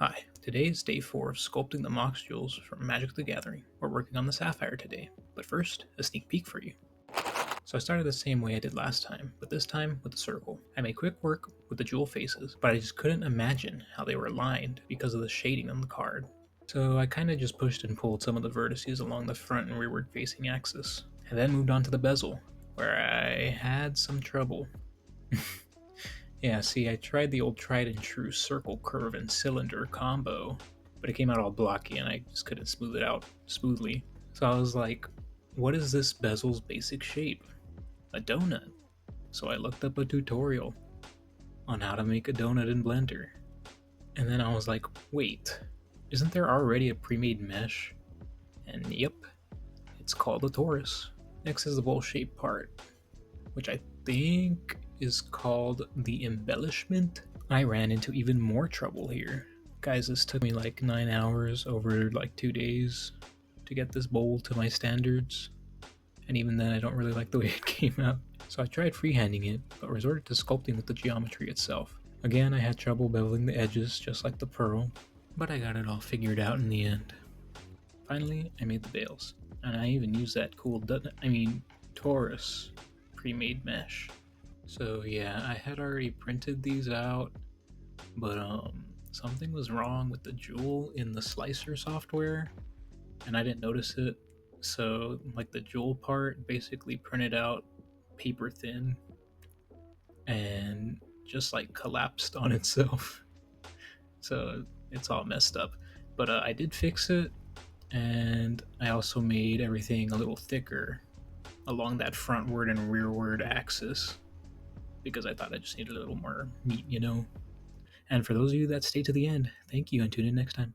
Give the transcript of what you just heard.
Hi, today is day 4 of sculpting the Mox Jewels from Magic the Gathering. We're working on the Sapphire today, but first, a sneak peek for you. So I started the same way I did last time, but this time with the circle. I made quick work with the jewel faces, but I just couldn't imagine how they were aligned because of the shading on the card. So I kinda just pushed and pulled some of the vertices along the front and rearward facing axis, and then moved on to the bezel, where I had some trouble. Yeah, see, I tried the old tried and true circle, curve, and cylinder combo, but it came out all blocky and I just couldn't smooth it out smoothly. So I was like, what is this bezel's basic shape? A donut. So I looked up a tutorial on how to make a donut in Blender. And then I was like, wait, isn't there already a pre-made mesh? And yep, it's called a torus. Next is the bowl shape part, which I think is called the embellishment. I ran into even more trouble here. Guys, this took me like 9 hours over like 2 days to get this bowl to my standards. And even then, I don't really like the way it came out. So I tried freehanding it, but resorted to sculpting with the geometry itself. Again, I had trouble beveling the edges, just like the pearl, but I got it all figured out in the end. Finally, I made the bales, and I even used that cool Taurus pre-made mesh. So yeah, I had already printed these out, but something was wrong with the jewel in the slicer software, and I didn't notice it. So like the jewel part basically printed out paper thin and just like collapsed on itself. So it's all messed up. But I did fix it, and I also made everything a little thicker along that frontward and rearward axis because I thought I just needed a little more meat. And for those of you that stay to the end, thank you and tune in next time.